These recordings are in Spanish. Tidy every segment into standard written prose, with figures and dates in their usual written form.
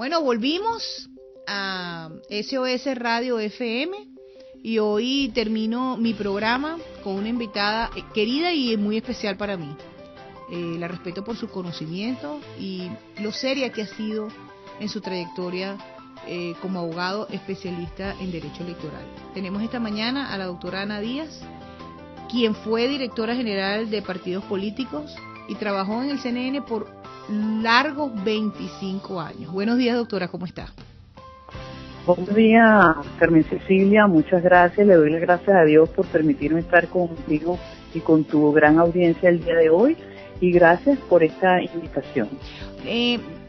Bueno, volvimos a SOS Radio FM y hoy termino mi programa con una invitada querida y muy especial para mí. La respeto por su conocimiento y lo seria que ha sido en su trayectoria como abogado especialista en Derecho Electoral. Tenemos esta mañana a la doctora Ana Díaz, quien fue directora general de partidos políticos y trabajó en el CNN por largos 25 años. Buenos días, doctora, ¿cómo está? Buenos días, Carmen Cecilia, muchas gracias. Le doy las gracias a Dios por permitirme estar contigo y con tu gran audiencia el día de hoy, y gracias por esta invitación.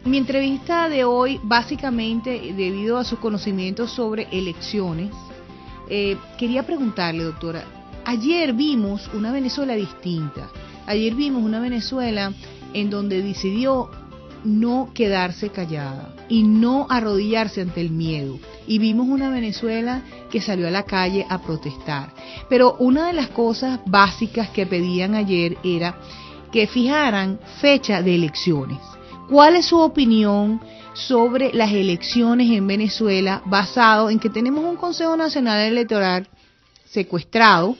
Mi entrevista de hoy, básicamente, debido a sus conocimientos sobre elecciones, quería preguntarle, doctora, ayer vimos una Venezuela distinta. Ayer vimos una Venezuela en donde decidió no quedarse callada y no arrodillarse ante el miedo. Y vimos una Venezuela que salió a la calle a protestar. Pero una de las cosas básicas que pedían ayer era que fijaran fecha de elecciones. ¿Cuál es su opinión sobre las elecciones en Venezuela basado en que tenemos un Consejo Nacional Electoral secuestrado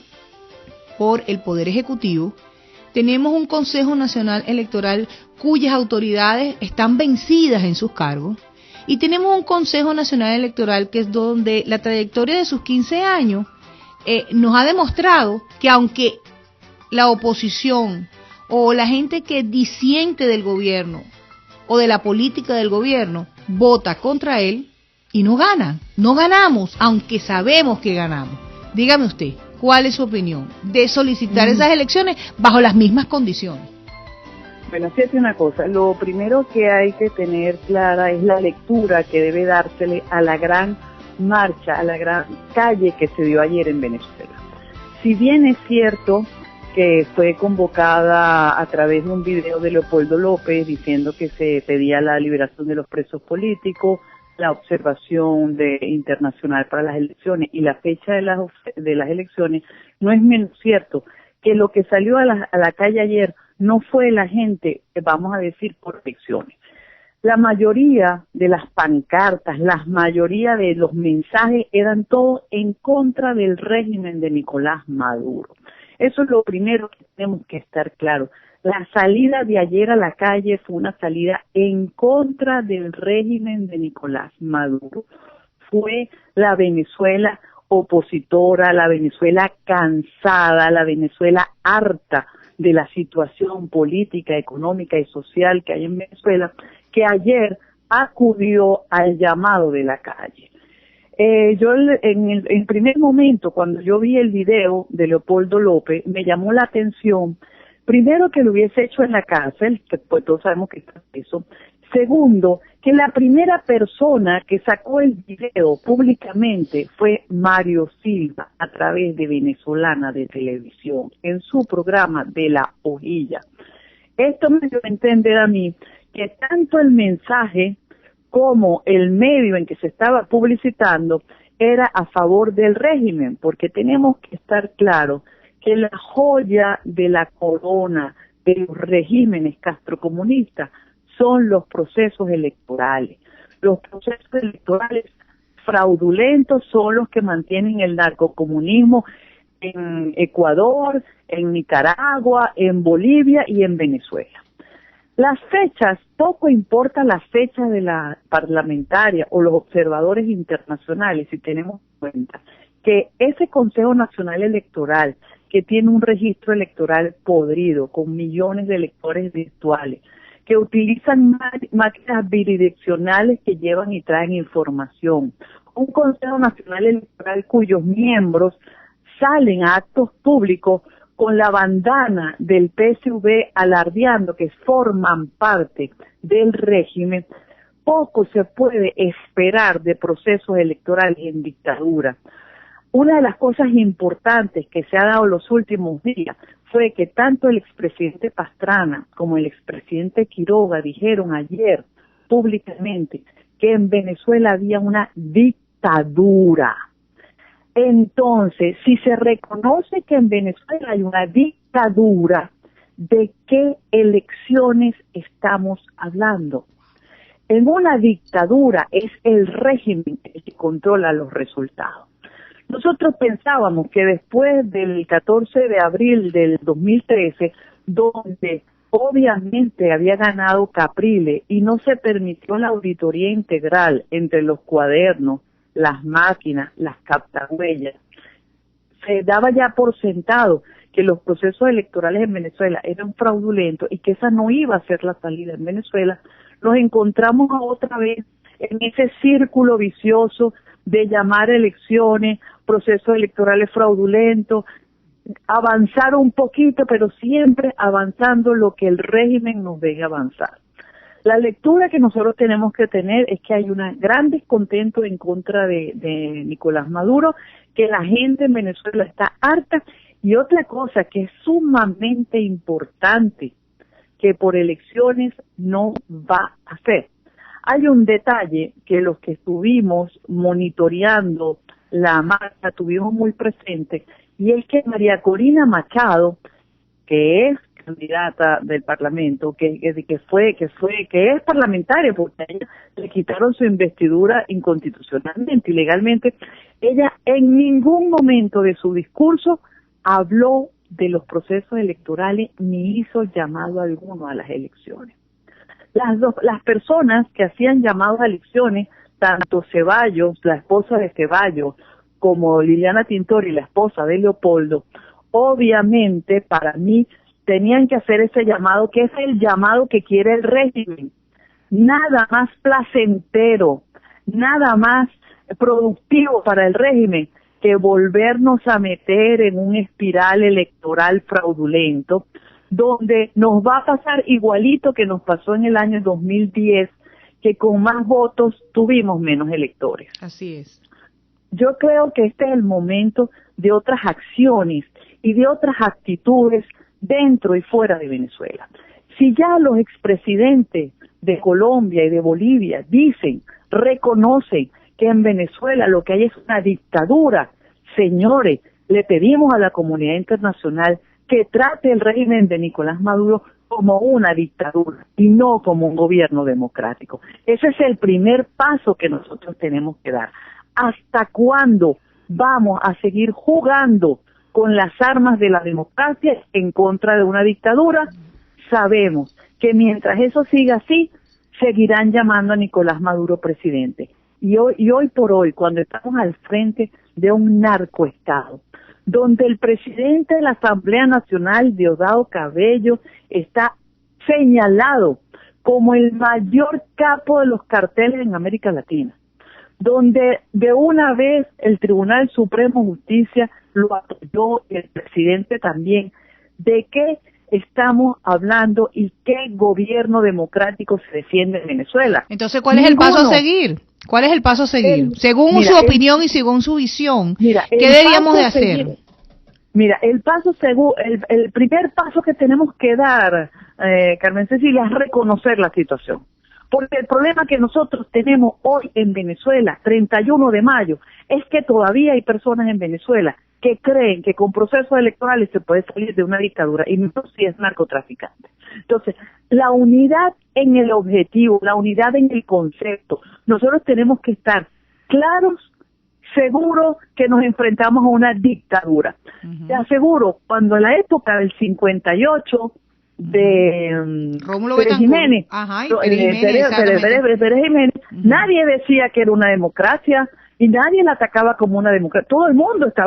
por el Poder Ejecutivo? Tenemos un Consejo Nacional Electoral cuyas autoridades están vencidas en sus cargos, y tenemos un Consejo Nacional Electoral que es donde la trayectoria de sus 15 años nos ha demostrado que aunque la oposición o la gente que disiente del gobierno o de la política del gobierno vota contra él y no ganan, no ganamos, aunque sabemos que ganamos. Dígame usted, ¿cuál es su opinión de solicitar esas elecciones bajo las mismas condiciones? Bueno, fíjate una cosa, lo primero que hay que tener clara es la lectura que debe dársele a la gran marcha, a la gran calle que se dio ayer en Venezuela. Si bien es cierto que fue convocada a través de un video de Leopoldo López diciendo que se pedía la liberación de los presos políticos, la observación internacional para las elecciones y la fecha de las elecciones, no es menos cierto que lo que salió a la calle ayer no fue la gente, vamos a decir, por elecciones. La mayoría de las pancartas, la mayoría de los mensajes eran todos en contra del régimen de Nicolás Maduro. Eso es lo primero que tenemos que estar claros. La salida de ayer a la calle fue una salida en contra del régimen de Nicolás Maduro. Fue la Venezuela opositora, la Venezuela cansada, la Venezuela harta de la situación política, económica y social que hay en Venezuela, que ayer acudió al llamado de la calle. Yo en el primer momento, cuando yo vi el video de Leopoldo López, me llamó la atención, primero, que lo hubiese hecho en la cárcel, que pues todos sabemos que está preso. Segundo, que la primera persona que sacó el video públicamente fue Mario Silva, a través de Venezolana de Televisión, en su programa de La Hojilla. Esto me dio a entender a mí que tanto el mensaje como el medio en que se estaba publicitando era a favor del régimen, porque tenemos que estar claros que la joya de la corona de los regímenes castrocomunistas son los procesos electorales. Los procesos electorales fraudulentos son los que mantienen el narcocomunismo en Ecuador, en Nicaragua, en Bolivia y en Venezuela. Las fechas, poco importa la fecha de la parlamentaria o los observadores internacionales, si tenemos en cuenta que ese Consejo Nacional Electoral, que tiene un registro electoral podrido, con millones de electores virtuales, que utilizan máquinas bidireccionales que llevan y traen información, un Consejo Nacional Electoral cuyos miembros salen a actos públicos con la bandana del PSV alardeando que forman parte del régimen, poco se puede esperar de procesos electorales en dictadura. Una de las cosas importantes que se ha dado los últimos días fue que tanto el expresidente Pastrana como el expresidente Quiroga dijeron ayer públicamente que en Venezuela había una dictadura. Entonces, si se reconoce que en Venezuela hay una dictadura, ¿de qué elecciones estamos hablando? En una dictadura es el régimen el que controla los resultados. Nosotros pensábamos que después del 14 de abril del 2013, donde obviamente había ganado Capriles y no se permitió la auditoría integral entre los cuadernos, las máquinas, las captahuellas, se daba ya por sentado que los procesos electorales en Venezuela eran fraudulentos y que esa no iba a ser la salida en Venezuela. Nos encontramos otra vez en ese círculo vicioso de llamar elecciones, procesos electorales fraudulentos, avanzar un poquito, pero siempre avanzando lo que el régimen nos deje avanzar. La lectura que nosotros tenemos que tener es que hay un gran descontento en contra de Nicolás Maduro, que la gente en Venezuela está harta, y otra cosa que es sumamente importante, que por elecciones no va a ser. Hay un detalle que los que estuvimos monitoreando la marcha tuvimos muy presente, y es que María Corina Machado, que es candidata del Parlamento, que es parlamentaria, porque a ella le quitaron su investidura inconstitucionalmente, ilegalmente, ella en ningún momento de su discurso habló de los procesos electorales ni hizo llamado alguno a las elecciones. Las personas que hacían llamados a elecciones, tanto Ceballos, la esposa de Ceballos, como Liliana Tintori, la esposa de Leopoldo, obviamente para mí tenían que hacer ese llamado, que es el llamado que quiere el régimen. Nada más placentero, nada más productivo para el régimen que volvernos a meter en un espiral electoral fraudulento, donde nos va a pasar igualito que nos pasó en el año 2010, que con más votos tuvimos menos electores. Así es. Yo creo que este es el momento de otras acciones y de otras actitudes dentro y fuera de Venezuela. Si ya los expresidentes de Colombia y de Bolivia reconocen que en Venezuela lo que hay es una dictadura, señores, le pedimos a la comunidad internacional que trate el régimen de Nicolás Maduro como una dictadura y no como un gobierno democrático. Ese es el primer paso que nosotros tenemos que dar. ¿Hasta cuándo vamos a seguir jugando con las armas de la democracia en contra de una dictadura? Sabemos que mientras eso siga así, seguirán llamando a Nicolás Maduro presidente. Y hoy por hoy, cuando estamos al frente de un narcoestado, donde el presidente de la Asamblea Nacional, Diosdado Cabello, está señalado como el mayor capo de los carteles en América Latina, donde de una vez el Tribunal Supremo de Justicia lo apoyó, el presidente también. ¿De qué estamos hablando y qué gobierno democrático se defiende en Venezuela? Entonces, ¿cuál es el paso a seguir? ¿Cuál es el paso a seguir? Según su opinión y según su visión, ¿qué deberíamos de hacer? El primer paso que tenemos que dar, Carmen Cecilia, es reconocer la situación. Porque el problema que nosotros tenemos hoy en Venezuela, 31 de mayo, es que todavía hay personas en Venezuela que creen que con procesos electorales se puede salir de una dictadura, y no si es narcotraficante. Entonces, la unidad en el objetivo, la unidad en el concepto, nosotros tenemos que estar claros, seguros que nos enfrentamos a una dictadura. Te aseguro, cuando en la época del 58, de Rómulo Pérez Jiménez, Pérez Jiménez, nadie decía que era una democracia y nadie la atacaba como una democracia. Todo el mundo estaba